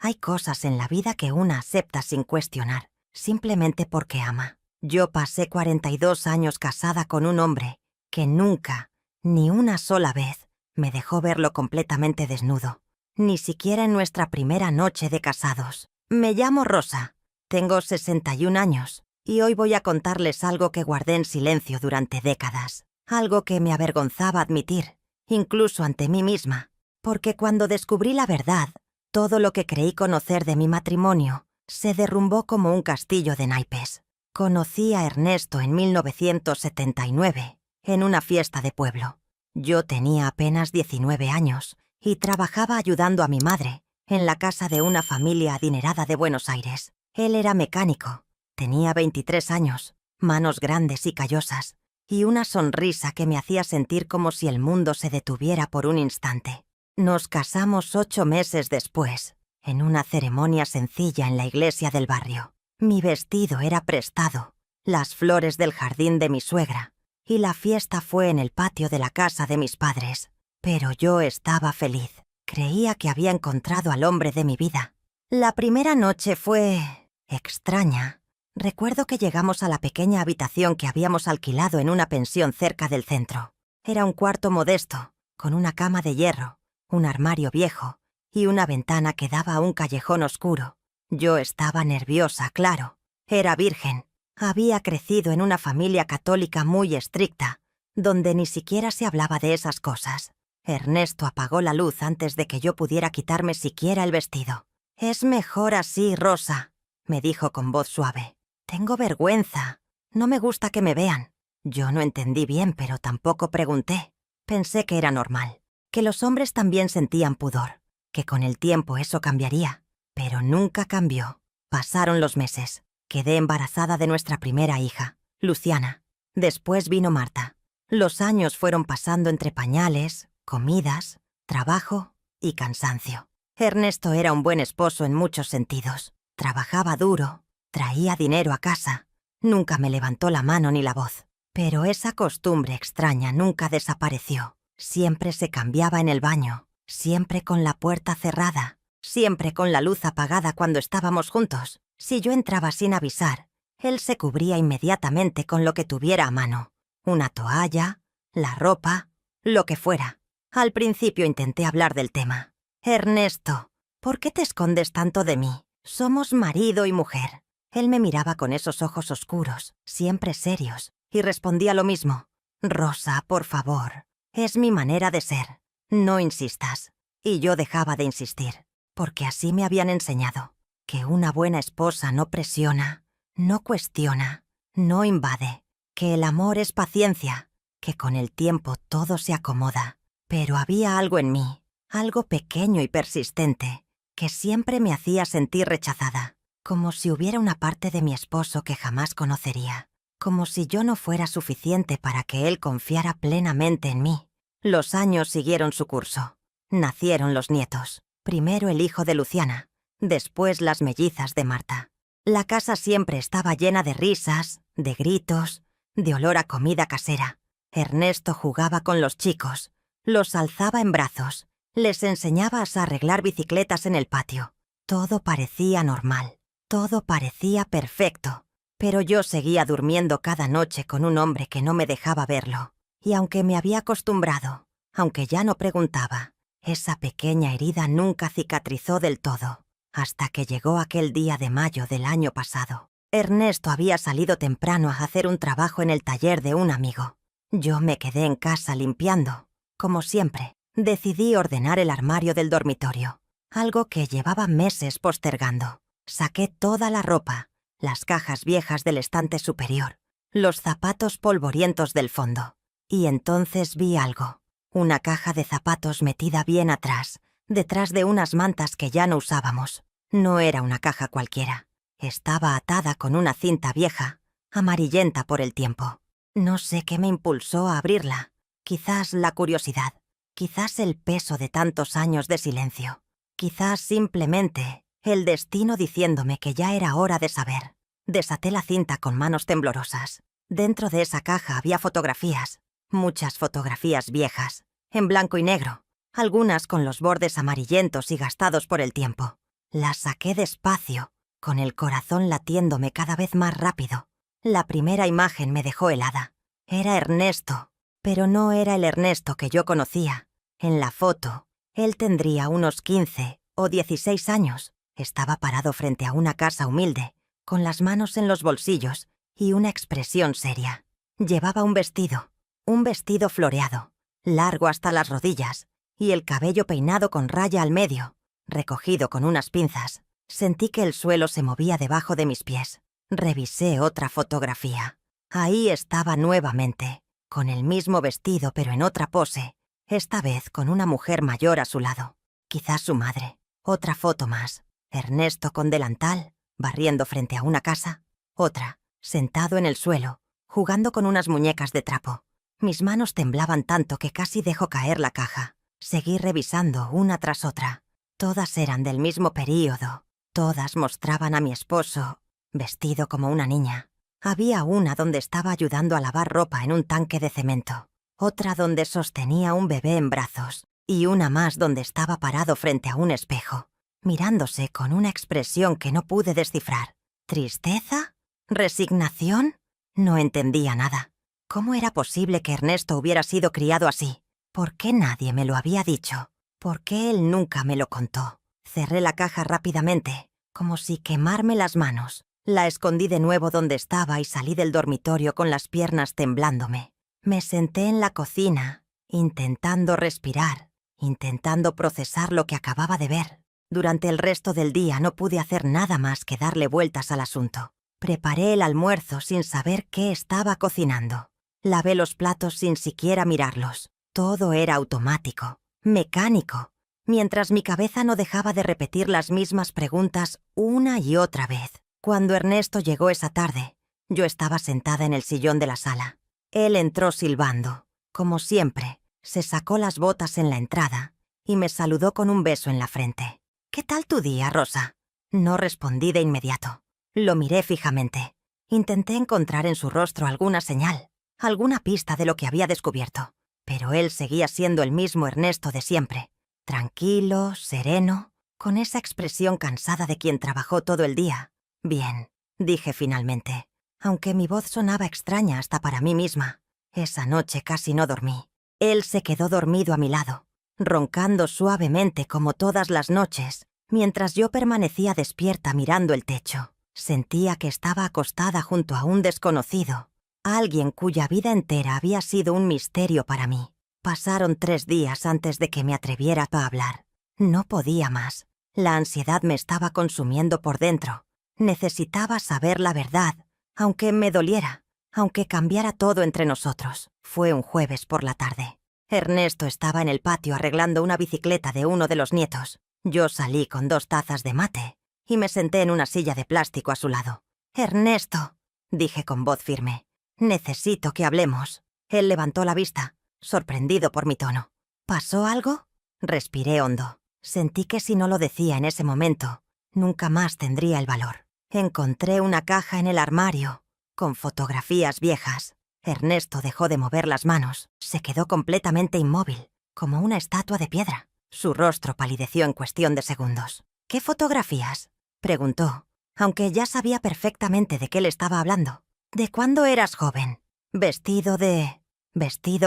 Hay cosas en la vida que una acepta sin cuestionar, simplemente porque ama. Yo pasé 42 años casada con un hombre que nunca, ni una sola vez, me dejó verlo completamente desnudo. Ni siquiera en nuestra primera noche de casados. Me llamo Rosa, tengo 61 años, y hoy voy a contarles algo que guardé en silencio durante décadas. Algo que me avergonzaba admitir, incluso ante mí misma, porque cuando descubrí la verdad, todo lo que creí conocer de mi matrimonio se derrumbó como un castillo de naipes. Conocí a Ernesto en 1979, en una fiesta de pueblo. Yo tenía apenas 19 años y trabajaba ayudando a mi madre en la casa de una familia adinerada de Buenos Aires. Él era mecánico, tenía 23 años, manos grandes y callosas, y una sonrisa que me hacía sentir como si el mundo se detuviera por un instante. Nos casamos 8 meses después, en una ceremonia sencilla en la iglesia del barrio. Mi vestido era prestado, las flores del jardín de mi suegra, y la fiesta fue en el patio de la casa de mis padres. Pero yo estaba feliz. Creía que había encontrado al hombre de mi vida. La primera noche fue extraña. Recuerdo que llegamos a la pequeña habitación que habíamos alquilado en una pensión cerca del centro. Era un cuarto modesto, con una cama de hierro, un armario viejo y una ventana que daba a un callejón oscuro. Yo estaba nerviosa, claro. Era virgen. Había crecido en una familia católica muy estricta, donde ni siquiera se hablaba de esas cosas. Ernesto apagó la luz antes de que yo pudiera quitarme siquiera el vestido. «Es mejor así, Rosa», me dijo con voz suave. «Tengo vergüenza. No me gusta que me vean». Yo no entendí bien, pero tampoco pregunté. Pensé que era normal, que los hombres también sentían pudor, que con el tiempo eso cambiaría. Pero nunca cambió. Pasaron los meses. Quedé embarazada de nuestra primera hija, Luciana. Después vino Marta. Los años fueron pasando entre pañales, comidas, trabajo y cansancio. Ernesto era un buen esposo en muchos sentidos. Trabajaba duro, traía dinero a casa. Nunca me levantó la mano ni la voz. Pero esa costumbre extraña nunca desapareció. Siempre se cambiaba en el baño, siempre con la puerta cerrada, siempre con la luz apagada cuando estábamos juntos. Si yo entraba sin avisar, él se cubría inmediatamente con lo que tuviera a mano. Una toalla, la ropa, lo que fuera. Al principio intenté hablar del tema. «Ernesto, ¿por qué te escondes tanto de mí? Somos marido y mujer». Él me miraba con esos ojos oscuros, siempre serios, y respondía lo mismo. «Rosa, por favor, es mi manera de ser. No insistas». Y yo dejaba de insistir, porque así me habían enseñado, que una buena esposa no presiona, no cuestiona, no invade, que el amor es paciencia, que con el tiempo todo se acomoda. Pero había algo en mí, algo pequeño y persistente, que siempre me hacía sentir rechazada, como si hubiera una parte de mi esposo que jamás conocería, como si yo no fuera suficiente para que él confiara plenamente en mí. Los años siguieron su curso. Nacieron los nietos, primero el hijo de Luciana, después las mellizas de Marta. La casa siempre estaba llena de risas, de gritos, de olor a comida casera. Ernesto jugaba con los chicos, los alzaba en brazos, les enseñaba a arreglar bicicletas en el patio. Todo parecía normal, todo parecía perfecto, pero yo seguía durmiendo cada noche con un hombre que no me dejaba verlo. Y aunque me había acostumbrado, aunque ya no preguntaba, esa pequeña herida nunca cicatrizó del todo, hasta que llegó aquel día de mayo del año pasado. Ernesto había salido temprano a hacer un trabajo en el taller de un amigo. Yo me quedé en casa limpiando. Como siempre, decidí ordenar el armario del dormitorio, algo que llevaba meses postergando. Saqué toda la ropa, las cajas viejas del estante superior, los zapatos polvorientos del fondo. Y entonces vi algo. Una caja de zapatos metida bien atrás, detrás de unas mantas que ya no usábamos. No era una caja cualquiera. Estaba atada con una cinta vieja, amarillenta por el tiempo. No sé qué me impulsó a abrirla. Quizás la curiosidad. Quizás el peso de tantos años de silencio. Quizás simplemente el destino diciéndome que ya era hora de saber. Desaté la cinta con manos temblorosas. Dentro de esa caja había fotografías. Muchas fotografías viejas, en blanco y negro, algunas con los bordes amarillentos y gastados por el tiempo. La saqué despacio, con el corazón latiéndome cada vez más rápido. La primera imagen me dejó helada. Era Ernesto, pero no era el Ernesto que yo conocía. En la foto, él tendría unos 15 o 16 años. Estaba parado frente a una casa humilde, con las manos en los bolsillos y una expresión seria. Llevaba un vestido floreado, largo hasta las rodillas, y el cabello peinado con raya al medio, recogido con unas pinzas. Sentí que el suelo se movía debajo de mis pies. Revisé otra fotografía. Ahí estaba nuevamente, con el mismo vestido pero en otra pose, esta vez con una mujer mayor a su lado, quizás su madre. Otra foto más. Ernesto con delantal, barriendo frente a una casa. Otra, sentado en el suelo, jugando con unas muñecas de trapo. Mis manos temblaban tanto que casi dejó caer la caja. Seguí revisando una tras otra. Todas eran del mismo período. Todas mostraban a mi esposo, vestido como una niña. Había una donde estaba ayudando a lavar ropa en un tanque de cemento. Otra donde sostenía un bebé en brazos. Y una más donde estaba parado frente a un espejo, mirándose con una expresión que no pude descifrar. ¿Tristeza? ¿Resignación? No entendía nada. ¿Cómo era posible que Ernesto hubiera sido criado así? ¿Por qué nadie me lo había dicho? ¿Por qué él nunca me lo contó? Cerré la caja rápidamente, como si quemarme las manos. La escondí de nuevo donde estaba y salí del dormitorio con las piernas temblándome. Me senté en la cocina, intentando respirar, intentando procesar lo que acababa de ver. Durante el resto del día no pude hacer nada más que darle vueltas al asunto. Preparé el almuerzo sin saber qué estaba cocinando. Lavé los platos sin siquiera mirarlos. Todo era automático, mecánico, mientras mi cabeza no dejaba de repetir las mismas preguntas una y otra vez. Cuando Ernesto llegó esa tarde, yo estaba sentada en el sillón de la sala. Él entró silbando. Como siempre, se sacó las botas en la entrada y me saludó con un beso en la frente. «¿Qué tal tu día, Rosa?» No respondí de inmediato. Lo miré fijamente. Intenté encontrar en su rostro alguna señal, alguna pista de lo que había descubierto. Pero él seguía siendo el mismo Ernesto de siempre. Tranquilo, sereno, con esa expresión cansada de quien trabajó todo el día. «Bien», dije finalmente, aunque mi voz sonaba extraña hasta para mí misma. Esa noche casi no dormí. Él se quedó dormido a mi lado, roncando suavemente como todas las noches, mientras yo permanecía despierta mirando el techo. Sentía que estaba acostada junto a un desconocido, alguien cuya vida entera había sido un misterio para mí. Pasaron 3 días antes de que me atreviera a hablar. No podía más. La ansiedad me estaba consumiendo por dentro. Necesitaba saber la verdad, aunque me doliera, aunque cambiara todo entre nosotros. Fue un jueves por la tarde. Ernesto estaba en el patio arreglando una bicicleta de uno de los nietos. Yo salí con 2 tazas de mate y me senté en una silla de plástico a su lado. «Ernesto», dije con voz firme, «necesito que hablemos». Él levantó la vista, sorprendido por mi tono. «¿Pasó algo?» Respiré hondo. Sentí que si no lo decía en ese momento, nunca más tendría el valor. Encontré una caja en el armario, con fotografías viejas. Ernesto dejó de mover las manos. Se quedó completamente inmóvil, como una estatua de piedra. Su rostro palideció en cuestión de segundos. «¿Qué fotografías?», preguntó, aunque ya sabía perfectamente de qué le estaba hablando. «¿De cuándo eras joven? Vestido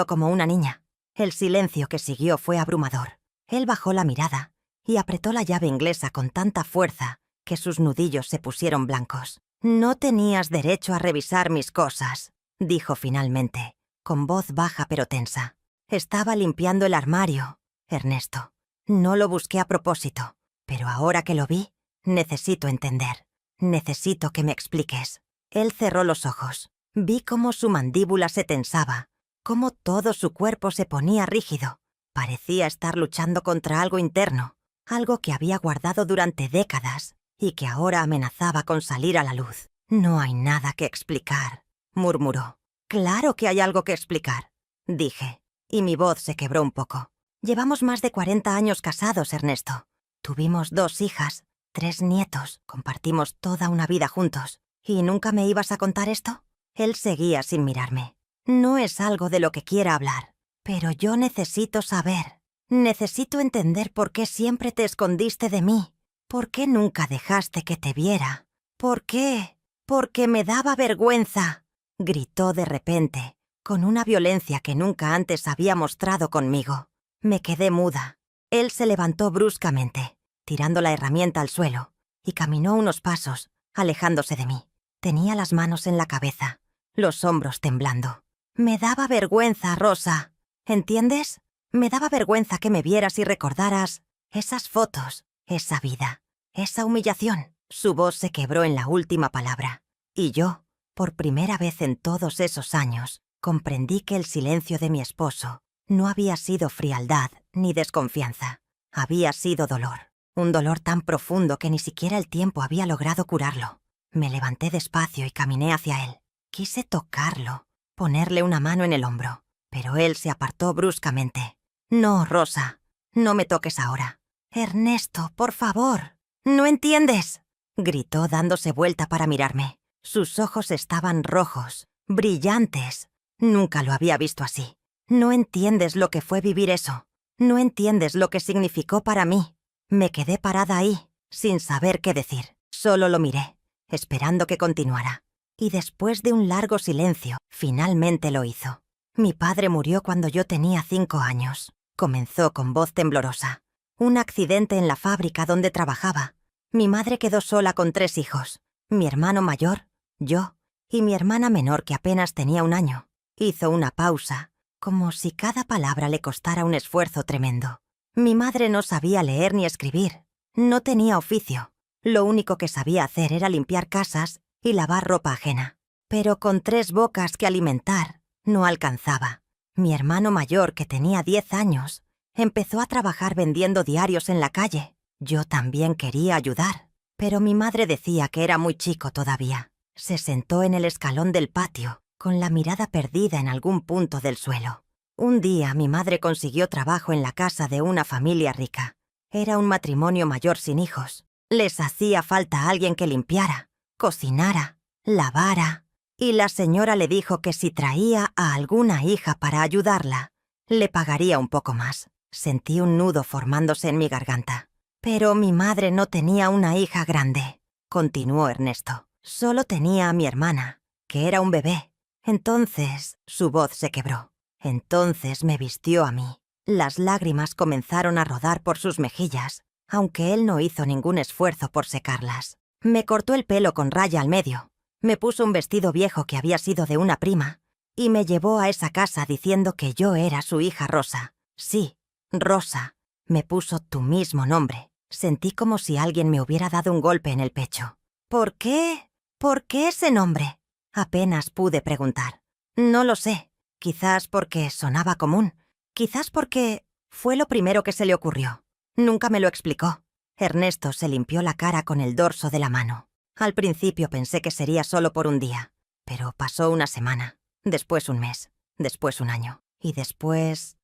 como una niña». El silencio que siguió fue abrumador. Él bajó la mirada y apretó la llave inglesa con tanta fuerza que sus nudillos se pusieron blancos. «No tenías derecho a revisar mis cosas», dijo finalmente, con voz baja pero tensa. «Estaba limpiando el armario, Ernesto. No lo busqué a propósito, pero ahora que lo vi, necesito entender. Necesito que me expliques». Él cerró los ojos. Vi cómo su mandíbula se tensaba, cómo todo su cuerpo se ponía rígido. Parecía estar luchando contra algo interno, algo que había guardado durante décadas y que ahora amenazaba con salir a la luz. «No hay nada que explicar», murmuró. «Claro que hay algo que explicar», dije, y mi voz se quebró un poco. «Llevamos más de 40 años casados, Ernesto. Tuvimos 2 hijas, 3 nietos, compartimos toda una vida juntos. ¿Y nunca me ibas a contar esto?». Él seguía sin mirarme. «No es algo de lo que quiera hablar, pero yo necesito saber. Necesito entender por qué siempre te escondiste de mí. ¿Por qué nunca dejaste que te viera? ¿Por qué? Porque me daba vergüenza, gritó de repente, con una violencia que nunca antes había mostrado conmigo. Me quedé muda. Él se levantó bruscamente, tirando la herramienta al suelo, y caminó unos pasos, alejándose de mí. Tenía las manos en la cabeza, los hombros temblando. Me daba vergüenza, Rosa. ¿Entiendes? Me daba vergüenza que me vieras y recordaras esas fotos, esa vida, esa humillación. Su voz se quebró en la última palabra. Y yo, por primera vez en todos esos años, comprendí que el silencio de mi esposo no había sido frialdad ni desconfianza. Había sido dolor. Un dolor tan profundo que ni siquiera el tiempo había logrado curarlo. Me levanté despacio y caminé hacia él. Quise tocarlo, ponerle una mano en el hombro, pero él se apartó bruscamente. No, Rosa, no me toques ahora. Ernesto, por favor. ¿No entiendes?, gritó dándose vuelta para mirarme. Sus ojos estaban rojos, brillantes. Nunca lo había visto así. No entiendes lo que fue vivir eso. No entiendes lo que significó para mí. Me quedé parada ahí, sin saber qué decir. Solo lo miré, esperando que continuara. Y después de un largo silencio, finalmente lo hizo. Mi padre murió cuando yo tenía 5 años. Comenzó con voz temblorosa. Un accidente en la fábrica donde trabajaba. Mi madre quedó sola con 3 hijos. Mi hermano mayor, yo, y mi hermana menor que apenas tenía 1 año. Hizo una pausa, como si cada palabra le costara un esfuerzo tremendo. Mi madre no sabía leer ni escribir. No tenía oficio. Lo único que sabía hacer era limpiar casas y lavar ropa ajena. Pero con 3 bocas que alimentar, no alcanzaba. Mi hermano mayor, que tenía 10 años, empezó a trabajar vendiendo diarios en la calle. Yo también quería ayudar, pero mi madre decía que era muy chico todavía. Se sentó en el escalón del patio, con la mirada perdida en algún punto del suelo. Un día mi madre consiguió trabajo en la casa de una familia rica. Era un matrimonio mayor sin hijos. Les hacía falta alguien que limpiara, cocinara, lavara. Y la señora le dijo que si traía a alguna hija para ayudarla, le pagaría un poco más. Sentí un nudo formándose en mi garganta. Pero mi madre no tenía una hija grande, continuó Ernesto. Solo tenía a mi hermana, que era un bebé. Entonces su voz se quebró. Entonces me vistió a mí. Las lágrimas comenzaron a rodar por sus mejillas, aunque él no hizo ningún esfuerzo por secarlas. Me cortó el pelo con raya al medio. Me puso un vestido viejo que había sido de una prima y me llevó a esa casa diciendo que yo era su hija Rosa. Sí, Rosa. Me puso tu mismo nombre. Sentí como si alguien me hubiera dado un golpe en el pecho. ¿Por qué? ¿Por qué ese nombre?, apenas pude preguntar. No lo sé. Quizás porque sonaba común. Quizás porque fue lo primero que se le ocurrió. Nunca me lo explicó. Ernesto se limpió la cara con el dorso de la mano. Al principio pensé que sería solo por un día, pero pasó una semana, después un mes, después un año, y después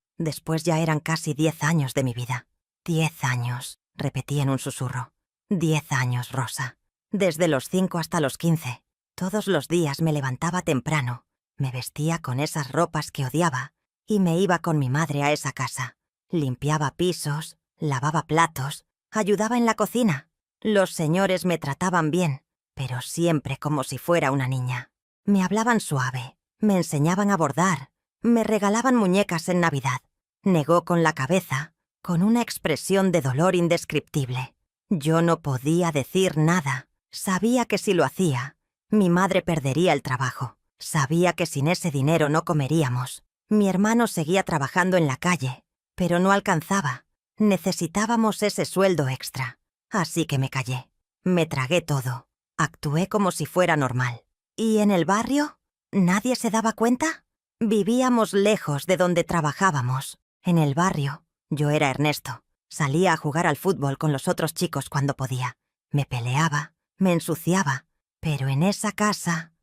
ya eran casi 10 años de mi vida. 10 años, repetí en un susurro. 10 años, Rosa. Desde los 5 hasta los 15. Todos los días me levantaba temprano, me vestía con esas ropas que odiaba y me iba con mi madre a esa casa. Limpiaba pisos, lavaba platos, ayudaba en la cocina. Los señores me trataban bien, pero siempre como si fuera una niña. Me hablaban suave, me enseñaban a bordar, me regalaban muñecas en Navidad. Negó con la cabeza, con una expresión de dolor indescriptible. Yo no podía decir nada. Sabía que si lo hacía, mi madre perdería el trabajo. Sabía que sin ese dinero no comeríamos. Mi hermano seguía trabajando en la calle, pero no alcanzaba. Necesitábamos ese sueldo extra. Así que me callé. Me tragué todo. Actué como si fuera normal. ¿Y en el barrio? ¿Nadie se daba cuenta? Vivíamos lejos de donde trabajábamos. En el barrio, yo era Ernesto. Salía a jugar al fútbol con los otros chicos cuando podía. Me peleaba, me ensuciaba. Pero en esa casa,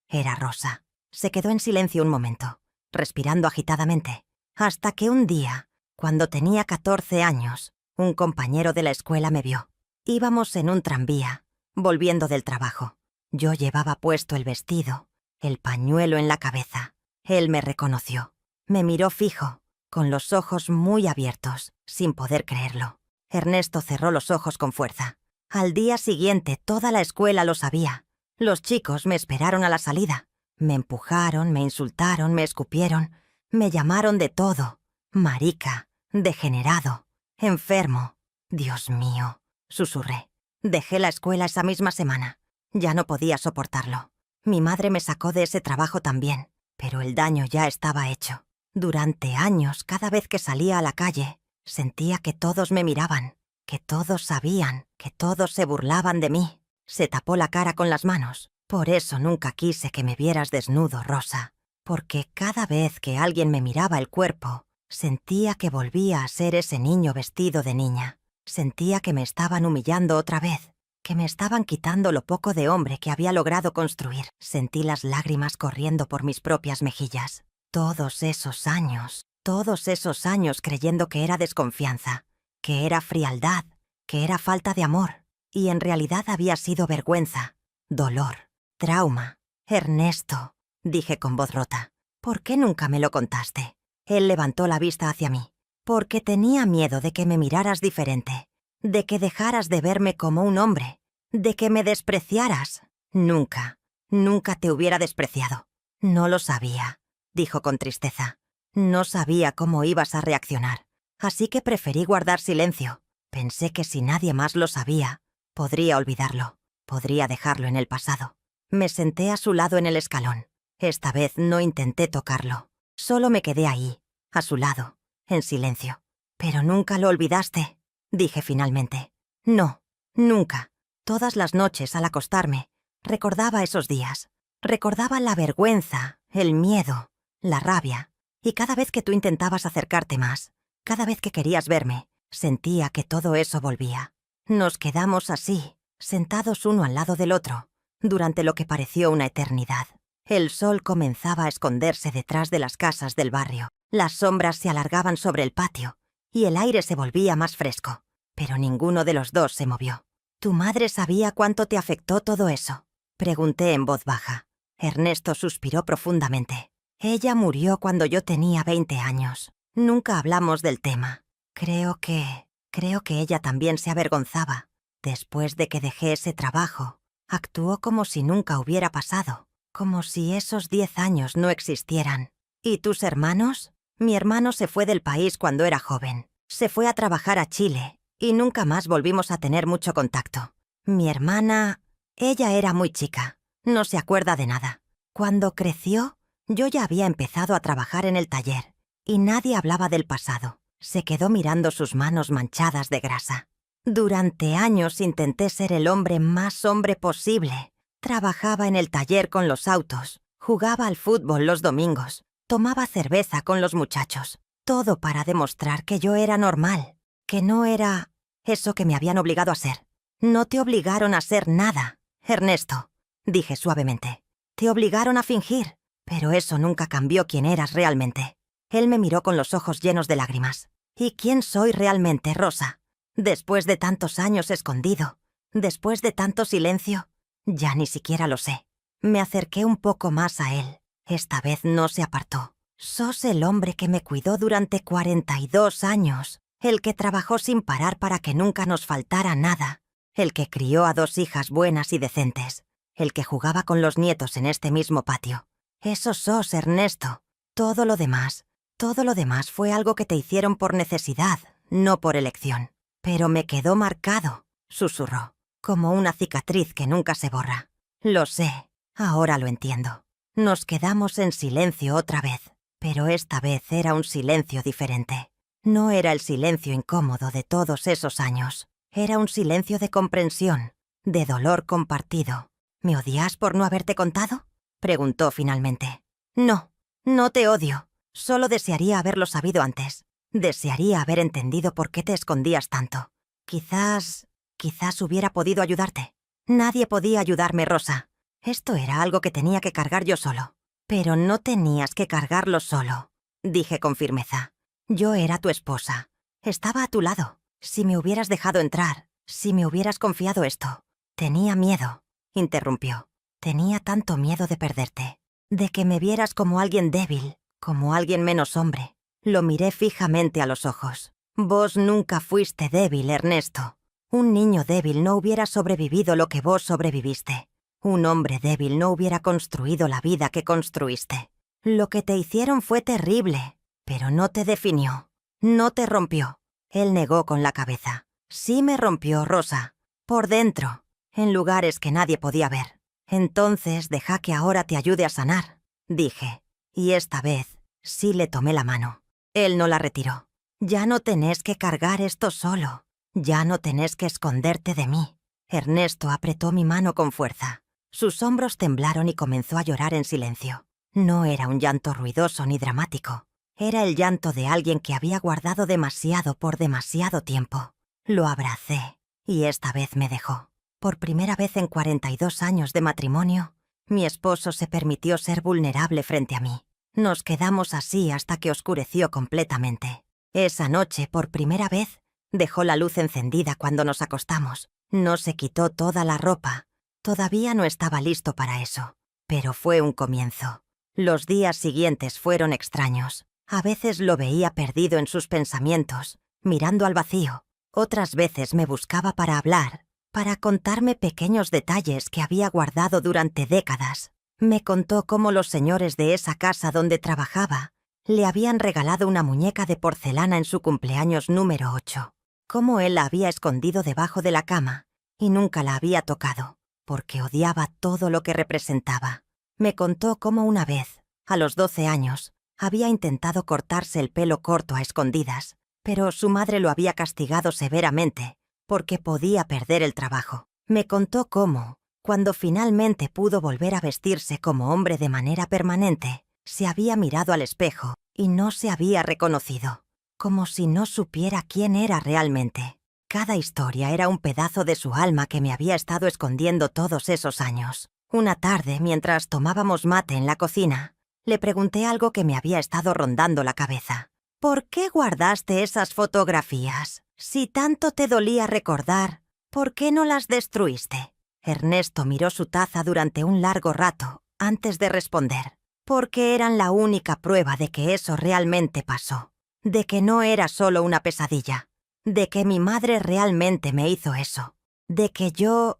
era Rosa. Se quedó en silencio un momento, respirando agitadamente, hasta que un día, cuando tenía 14 años, un compañero de la escuela me vio. Íbamos en un tranvía, volviendo del trabajo. Yo llevaba puesto el vestido, el pañuelo en la cabeza. Él me reconoció. Me miró fijo, con los ojos muy abiertos, sin poder creerlo. Ernesto cerró los ojos con fuerza. Al día siguiente toda la escuela lo sabía. Los chicos me esperaron a la salida. Me empujaron, me insultaron, me escupieron, me llamaron de todo. Marica, degenerado, enfermo. Dios mío, susurré. Dejé la escuela esa misma semana. Ya no podía soportarlo. Mi madre me sacó de ese trabajo también, pero el daño ya estaba hecho. Durante años, cada vez que salía a la calle, sentía que todos me miraban, que todos sabían, que todos se burlaban de mí. Se tapó la cara con las manos. Por eso nunca quise que me vieras desnudo, Rosa. Porque cada vez que alguien me miraba el cuerpo, sentía que volvía a ser ese niño vestido de niña. Sentía que me estaban humillando otra vez, que me estaban quitando lo poco de hombre que había logrado construir. Sentí las lágrimas corriendo por mis propias mejillas. Todos esos años creyendo que era desconfianza, que era frialdad, que era falta de amor. Y en realidad había sido vergüenza, dolor, trauma. Ernesto, dije con voz rota, ¿por qué nunca me lo contaste? Él levantó la vista hacia mí. Porque tenía miedo de que me miraras diferente, de que dejaras de verme como un hombre, de que me despreciaras. Nunca, nunca te hubiera despreciado. No lo sabía, dijo con tristeza. No sabía cómo ibas a reaccionar, así que preferí guardar silencio. Pensé que si nadie más lo sabía, podría olvidarlo, podría dejarlo en el pasado. Me senté a su lado en el escalón. Esta vez no intenté tocarlo, solo me quedé ahí, a su lado, en silencio. «Pero nunca lo olvidaste», dije finalmente. «No, nunca. Todas las noches al acostarme, recordaba esos días. Recordaba la vergüenza, el miedo, la rabia. Y cada vez que tú intentabas acercarte más, cada vez que querías verme, sentía que todo eso volvía. Nos quedamos así, sentados uno al lado del otro, durante lo que pareció una eternidad. El sol comenzaba a esconderse detrás de las casas del barrio. Las sombras se alargaban sobre el patio y el aire se volvía más fresco. Pero ninguno de los dos se movió. ¿Tu madre sabía cuánto te afectó todo eso?, pregunté en voz baja. Ernesto suspiró profundamente. Ella murió cuando yo tenía 20 años. Nunca hablamos del tema. Creo que ella también se avergonzaba. Después de que dejé ese trabajo, actuó como si nunca hubiera pasado, como si esos 10 años no existieran. ¿Y tus hermanos? Mi hermano se fue del país cuando era joven. Se fue a trabajar a Chile y nunca más volvimos a tener mucho contacto. Mi hermana, ella era muy chica, no se acuerda de nada. Cuando creció, yo ya había empezado a trabajar en el taller y nadie hablaba del pasado. Se quedó mirando sus manos manchadas de grasa. Durante años intenté ser el hombre más hombre posible. Trabajaba en el taller con los autos, jugaba al fútbol los domingos, tomaba cerveza con los muchachos. Todo para demostrar que yo era normal, que no era eso que me habían obligado a ser. No te obligaron a ser nada, Ernesto, dije suavemente. Te obligaron a fingir, pero eso nunca cambió quién eras realmente. Él me miró con los ojos llenos de lágrimas. ¿Y quién soy realmente, Rosa? Después de tantos años escondido, después de tanto silencio, ya ni siquiera lo sé. Me acerqué un poco más a él. Esta vez no se apartó. Sos el hombre que me cuidó durante 42 años, el que trabajó sin parar para que nunca nos faltara nada, el que crió a 2 hijas buenas y decentes, el que jugaba con los nietos en este mismo patio. Eso sos, Ernesto. Todo lo demás fue algo que te hicieron por necesidad, no por elección. Pero me quedó marcado, susurró, como una cicatriz que nunca se borra. Lo sé, ahora lo entiendo. Nos quedamos en silencio otra vez, pero esta vez era un silencio diferente. No era el silencio incómodo de todos esos años. Era un silencio de comprensión, de dolor compartido. ¿Me odias por no haberte contado?, preguntó finalmente. No, no te odio. Solo desearía haberlo sabido antes. Desearía haber entendido por qué te escondías tanto. Quizás hubiera podido ayudarte. Nadie podía ayudarme, Rosa. Esto era algo que tenía que cargar yo solo. Pero no tenías que cargarlo solo, dije con firmeza. Yo era tu esposa. Estaba a tu lado. Si me hubieras dejado entrar, si me hubieras confiado esto. Tenía miedo, interrumpió. Tenía tanto miedo de perderte, de que me vieras como alguien débil, como alguien menos hombre. Lo miré fijamente a los ojos. Vos nunca fuiste débil, Ernesto. Un niño débil no hubiera sobrevivido lo que vos sobreviviste. Un hombre débil no hubiera construido la vida que construiste. Lo que te hicieron fue terrible, pero no te definió. No te rompió. Él negó con la cabeza. Sí me rompió, Rosa. Por dentro, en lugares que nadie podía ver. Entonces deja que ahora te ayude a sanar, dije. Y esta vez sí le tomé la mano. Él no la retiró. Ya no tenés que cargar esto solo. Ya no tenés que esconderte de mí. Ernesto apretó mi mano con fuerza. Sus hombros temblaron y comenzó a llorar en silencio. No era un llanto ruidoso ni dramático. Era el llanto de alguien que había guardado demasiado por demasiado tiempo. Lo abracé y esta vez me dejó. Por primera vez en 42 años de matrimonio, mi esposo se permitió ser vulnerable frente a mí. Nos quedamos así hasta que oscureció completamente. Esa noche, por primera vez, dejó la luz encendida cuando nos acostamos. No se quitó toda la ropa. Todavía no estaba listo para eso. Pero fue un comienzo. Los días siguientes fueron extraños. A veces lo veía perdido en sus pensamientos, mirando al vacío. Otras veces me buscaba para hablar, para contarme pequeños detalles que había guardado durante décadas. Me contó cómo los señores de esa casa donde trabajaba le habían regalado una muñeca de porcelana en su cumpleaños número 8. Cómo él la había escondido debajo de la cama y nunca la había tocado, porque odiaba todo lo que representaba. Me contó cómo una vez, a los 12 años, había intentado cortarse el pelo corto a escondidas, pero su madre lo había castigado severamente porque podía perder el trabajo. Me contó cómo, cuando finalmente pudo volver a vestirse como hombre de manera permanente, se había mirado al espejo y no se había reconocido, como si no supiera quién era realmente. Cada historia era un pedazo de su alma que me había estado escondiendo todos esos años. Una tarde, mientras tomábamos mate en la cocina, le pregunté algo que me había estado rondando la cabeza. ¿Por qué guardaste esas fotografías? Si tanto te dolía recordar, ¿por qué no las destruiste? Ernesto miró su taza durante un largo rato antes de responder. Porque eran la única prueba de que eso realmente pasó. De que no era solo una pesadilla. De que mi madre realmente me hizo eso. De que yo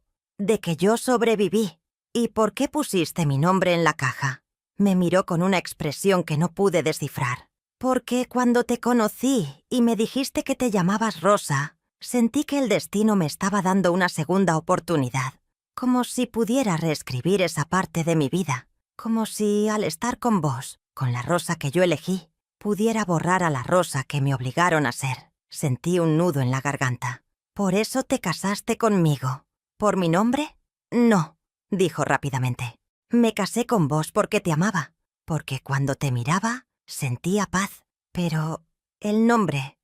sobreviví. ¿Y por qué pusiste mi nombre en la caja? Me miró con una expresión que no pude descifrar. Porque cuando te conocí y me dijiste que te llamabas Rosa, sentí que el destino me estaba dando una segunda oportunidad. Como si pudiera reescribir esa parte de mi vida. Como si, al estar con vos, con la Rosa que yo elegí, pudiera borrar a la Rosa que me obligaron a ser. Sentí un nudo en la garganta. ¿Por eso te casaste conmigo? ¿Por mi nombre? No, dijo rápidamente. Me casé con vos porque te amaba, porque cuando te miraba, sentía paz. Pero el nombre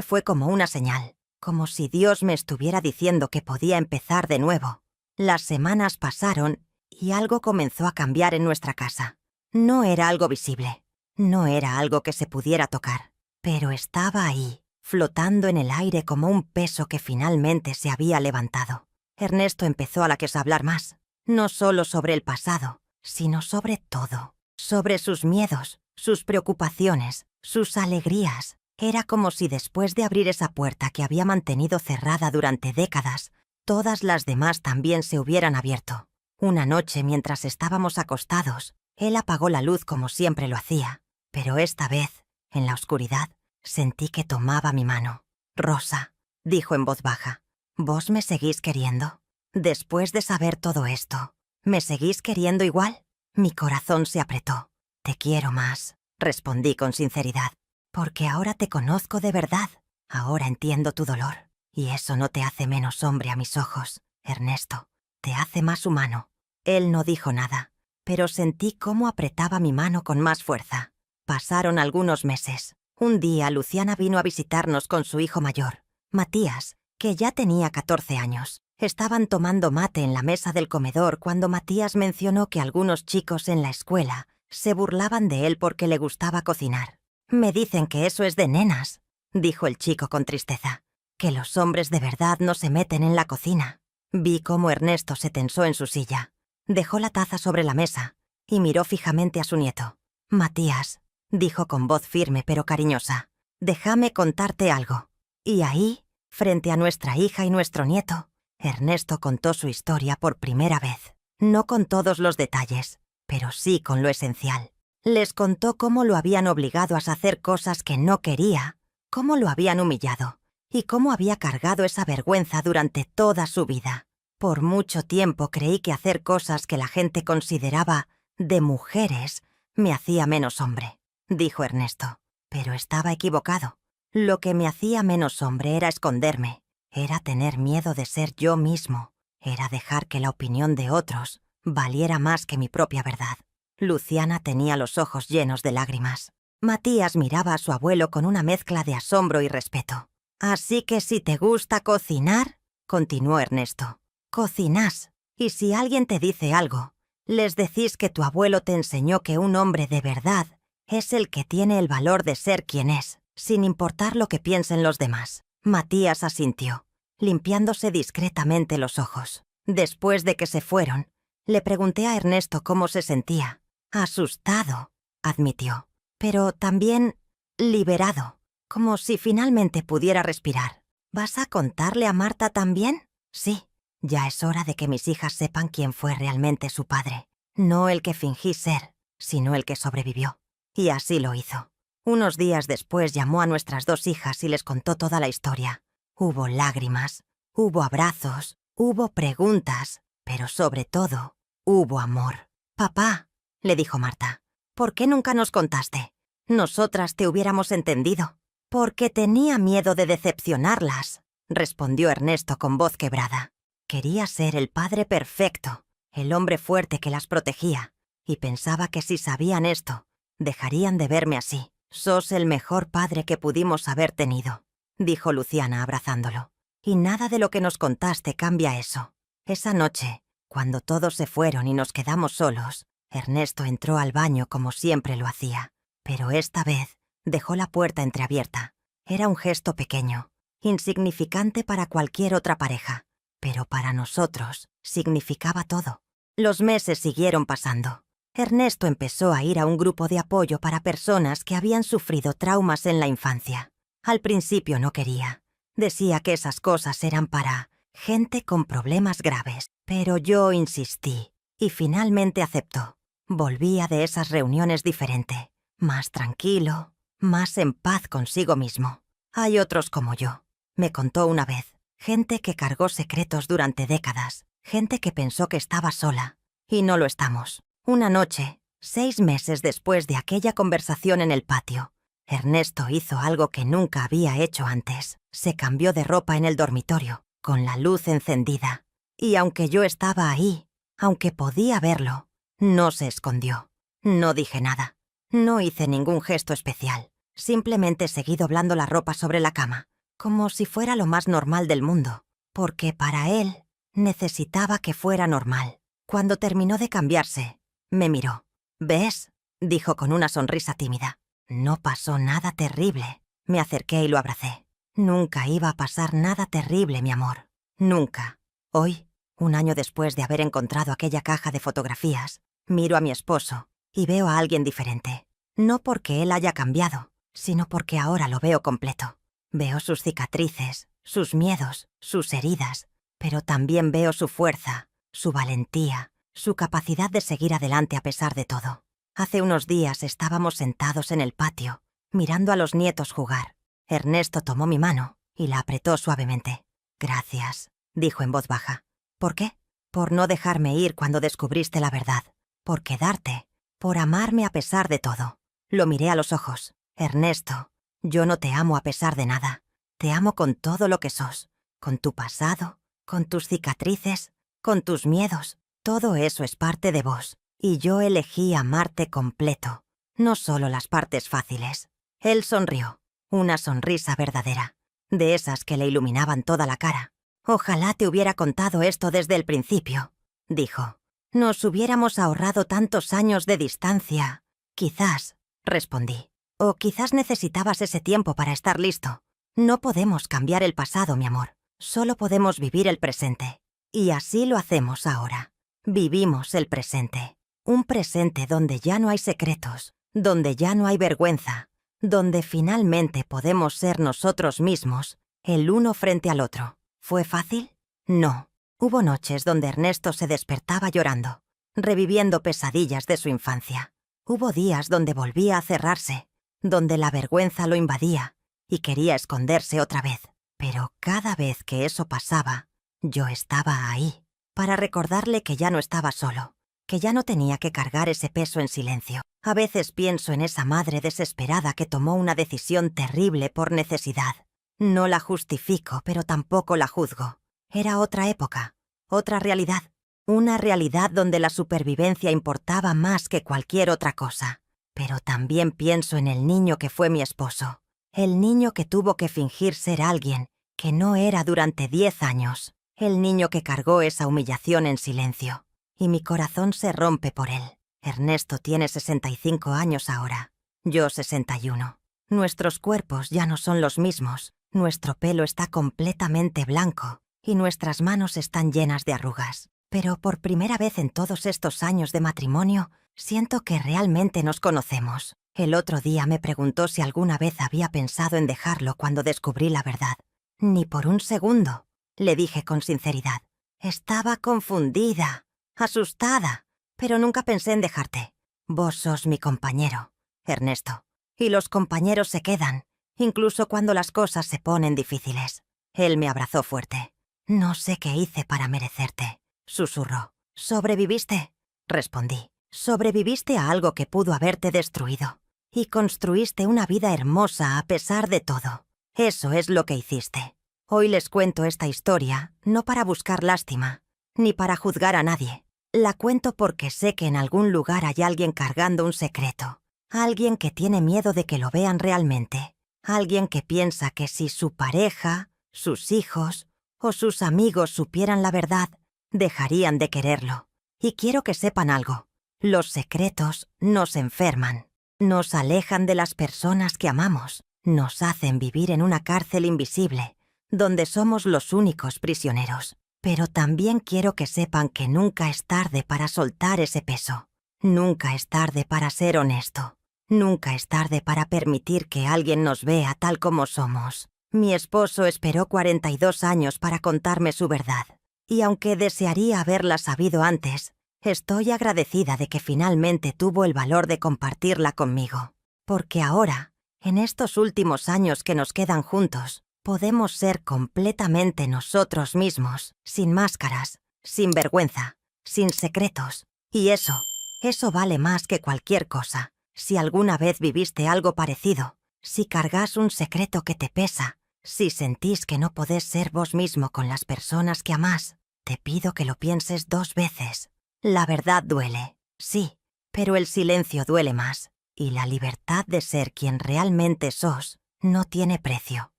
fue como una señal, como si Dios me estuviera diciendo que podía empezar de nuevo. Las semanas pasaron y algo comenzó a cambiar en nuestra casa. No era algo visible, no era algo que se pudiera tocar, pero estaba ahí, flotando en el aire como un peso que finalmente se había levantado. Ernesto empezó a hablar más, no solo sobre el pasado, sino sobre todo, sobre sus miedos, sus preocupaciones, sus alegrías. Era como si después de abrir esa puerta que había mantenido cerrada durante décadas, todas las demás también se hubieran abierto. Una noche, mientras estábamos acostados, él apagó la luz como siempre lo hacía, pero esta vez, en la oscuridad, sentí que tomaba mi mano. «Rosa», dijo en voz baja, «¿vos me seguís queriendo? Después de saber todo esto, ¿me seguís queriendo igual?» Mi corazón se apretó. «Te quiero más», respondí con sinceridad, «porque ahora te conozco de verdad. Ahora entiendo tu dolor. Y eso no te hace menos hombre a mis ojos, Ernesto. Te hace más humano». Él no dijo nada, pero sentí cómo apretaba mi mano con más fuerza. Pasaron algunos meses. Un día Luciana vino a visitarnos con su hijo mayor, Matías, que ya tenía 14 años. Estaban tomando mate en la mesa del comedor cuando Matías mencionó que algunos chicos en la escuela se burlaban de él porque le gustaba cocinar. «Me dicen que eso es de nenas», dijo el chico con tristeza, «que los hombres de verdad no se meten en la cocina». Vi cómo Ernesto se tensó en su silla. Dejó la taza sobre la mesa y miró fijamente a su nieto. «Matías», dijo con voz firme pero cariñosa, déjame contarte algo. Y ahí, frente a nuestra hija y nuestro nieto, Ernesto contó su historia por primera vez. No con todos los detalles, pero sí con lo esencial. Les contó cómo lo habían obligado a hacer cosas que no quería, cómo lo habían humillado y cómo había cargado esa vergüenza durante toda su vida. Por mucho tiempo creí que hacer cosas que la gente consideraba de mujeres me hacía menos hombre, dijo Ernesto. Pero estaba equivocado. Lo que me hacía menos hombre era esconderme, era tener miedo de ser yo mismo, era dejar que la opinión de otros valiera más que mi propia verdad. Luciana tenía los ojos llenos de lágrimas. Matías miraba a su abuelo con una mezcla de asombro y respeto. «Así que si te gusta cocinar», continuó Ernesto, «cocinás. Y si alguien te dice algo, les decís que tu abuelo te enseñó que un hombre de verdad es el que tiene el valor de ser quien es, sin importar lo que piensen los demás». Matías asintió, limpiándose discretamente los ojos. Después de que se fueron, le pregunté a Ernesto cómo se sentía. «Asustado», admitió, «pero también liberado, como si finalmente pudiera respirar». «¿Vas a contarle a Marta también?» «Sí, ya es hora de que mis hijas sepan quién fue realmente su padre. No el que fingí ser, sino el que sobrevivió». Y así lo hizo. Unos días después llamó a nuestras 2 hijas y les contó toda la historia. Hubo lágrimas, hubo abrazos, hubo preguntas, pero sobre todo, hubo amor. «Papá», le dijo Marta, «¿por qué nunca nos contaste? Nosotras te hubiéramos entendido». «Porque tenía miedo de decepcionarlas», respondió Ernesto con voz quebrada. Quería ser el padre perfecto, el hombre fuerte que las protegía, y pensaba que si sabían esto, dejarían de verme así. «Sos el mejor padre que pudimos haber tenido», dijo Luciana abrazándolo. «Y nada de lo que nos contaste cambia eso». Esa noche, cuando todos se fueron y nos quedamos solos, Ernesto entró al baño como siempre lo hacía, pero esta vez dejó la puerta entreabierta. Era un gesto pequeño, insignificante para cualquier otra pareja, pero para nosotros significaba todo. Los meses siguieron pasando. Ernesto empezó a ir a un grupo de apoyo para personas que habían sufrido traumas en la infancia. Al principio no quería. Decía que esas cosas eran para gente con problemas graves, pero yo insistí y finalmente aceptó. Volvía de esas reuniones diferente, más tranquilo, más en paz consigo mismo. «Hay otros como yo», me contó una vez, gente que cargó secretos durante décadas, gente que pensó que estaba sola, y no lo estamos. Una noche, 6 meses después de aquella conversación en el patio, Ernesto hizo algo que nunca había hecho antes. Se cambió de ropa en el dormitorio, con la luz encendida. Y aunque yo estaba ahí, aunque podía verlo, no se escondió. No dije nada. No hice ningún gesto especial. Simplemente seguí doblando la ropa sobre la cama, como si fuera lo más normal del mundo, porque para él necesitaba que fuera normal. Cuando terminó de cambiarse, me miró. «¿Ves?», dijo con una sonrisa tímida. «No pasó nada terrible». Me acerqué y lo abracé. «Nunca iba a pasar nada terrible, mi amor. Nunca». Hoy, un año después de haber encontrado aquella caja de fotografías, miro a mi esposo y veo a alguien diferente. No porque él haya cambiado, sino porque ahora lo veo completo. Veo sus cicatrices, sus miedos, sus heridas, pero también veo su fuerza, su valentía, su capacidad de seguir adelante a pesar de todo. Hace unos días estábamos sentados en el patio, mirando a los nietos jugar. Ernesto tomó mi mano y la apretó suavemente. «Gracias», dijo en voz baja. «¿Por qué?» «Por no dejarme ir cuando descubriste la verdad, por quedarte, por amarme a pesar de todo». Lo miré a los ojos. «Ernesto, yo no te amo a pesar de nada. Te amo con todo lo que sos, con tu pasado, con tus cicatrices, con tus miedos. Todo eso es parte de vos, y yo elegí amarte completo, no solo las partes fáciles». Él sonrió, una sonrisa verdadera, de esas que le iluminaban toda la cara. «Ojalá te hubiera contado esto desde el principio», dijo. «Nos hubiéramos ahorrado tantos años de distancia». «Quizás», respondí. «O quizás necesitabas ese tiempo para estar listo. No podemos cambiar el pasado, mi amor. Solo podemos vivir el presente. Y así lo hacemos ahora. Vivimos el presente. Un presente donde ya no hay secretos, donde ya no hay vergüenza, donde finalmente podemos ser nosotros mismos, el uno frente al otro. ¿Fue fácil? No. Hubo noches donde Ernesto se despertaba llorando, reviviendo pesadillas de su infancia. Hubo días donde volvía a cerrarse, donde la vergüenza lo invadía y quería esconderse otra vez. Pero cada vez que eso pasaba, yo estaba ahí, para recordarle que ya no estaba solo, que ya no tenía que cargar ese peso en silencio. A veces pienso en esa madre desesperada que tomó una decisión terrible por necesidad. No la justifico, pero tampoco la juzgo. Era otra época, otra realidad. Una realidad donde la supervivencia importaba más que cualquier otra cosa. Pero también pienso en el niño que fue mi esposo. El niño que tuvo que fingir ser alguien que no era durante 10 años. El niño que cargó esa humillación en silencio. Y mi corazón se rompe por él. Ernesto tiene 65 años ahora. Yo 61. Nuestros cuerpos ya no son los mismos. Nuestro pelo está completamente blanco y nuestras manos están llenas de arrugas. Pero por primera vez en todos estos años de matrimonio, siento que realmente nos conocemos. El otro día me preguntó si alguna vez había pensado en dejarlo cuando descubrí la verdad. Ni por un segundo, le dije con sinceridad. Estaba confundida, asustada, pero nunca pensé en dejarte. Vos sos mi compañero, Ernesto. Y los compañeros se quedan, incluso cuando las cosas se ponen difíciles. Él me abrazó fuerte. No sé qué hice para merecerte, susurró. ¿Sobreviviste? Respondí. Sobreviviste a algo que pudo haberte destruido. Y construiste una vida hermosa a pesar de todo. Eso es lo que hiciste. Hoy les cuento esta historia, no para buscar lástima, ni para juzgar a nadie. La cuento porque sé que en algún lugar hay alguien cargando un secreto. Alguien que tiene miedo de que lo vean realmente. Alguien que piensa que si su pareja, sus hijos o sus amigos supieran la verdad, dejarían de quererlo. Y quiero que sepan algo. Los secretos nos enferman. Nos alejan de las personas que amamos. Nos hacen vivir en una cárcel invisible, donde somos los únicos prisioneros. Pero también quiero que sepan que nunca es tarde para soltar ese peso. Nunca es tarde para ser honesto. Nunca es tarde para permitir que alguien nos vea tal como somos. Mi esposo esperó 42 años para contarme su verdad. Y aunque desearía haberla sabido antes, estoy agradecida de que finalmente tuvo el valor de compartirla conmigo. Porque ahora, en estos últimos años que nos quedan juntos, podemos ser completamente nosotros mismos, sin máscaras, sin vergüenza, sin secretos. Y eso vale más que cualquier cosa. Si alguna vez viviste algo parecido, si cargas un secreto que te pesa, si sentís que no podés ser vos mismo con las personas que amás, te pido que lo pienses 2 veces. La verdad duele, sí, pero el silencio duele más. Y la libertad de ser quien realmente sos no tiene precio.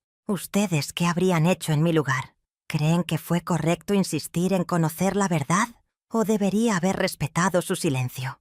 ¿Ustedes qué habrían hecho en mi lugar? ¿Creen que fue correcto insistir en conocer la verdad? ¿O debería haber respetado su silencio?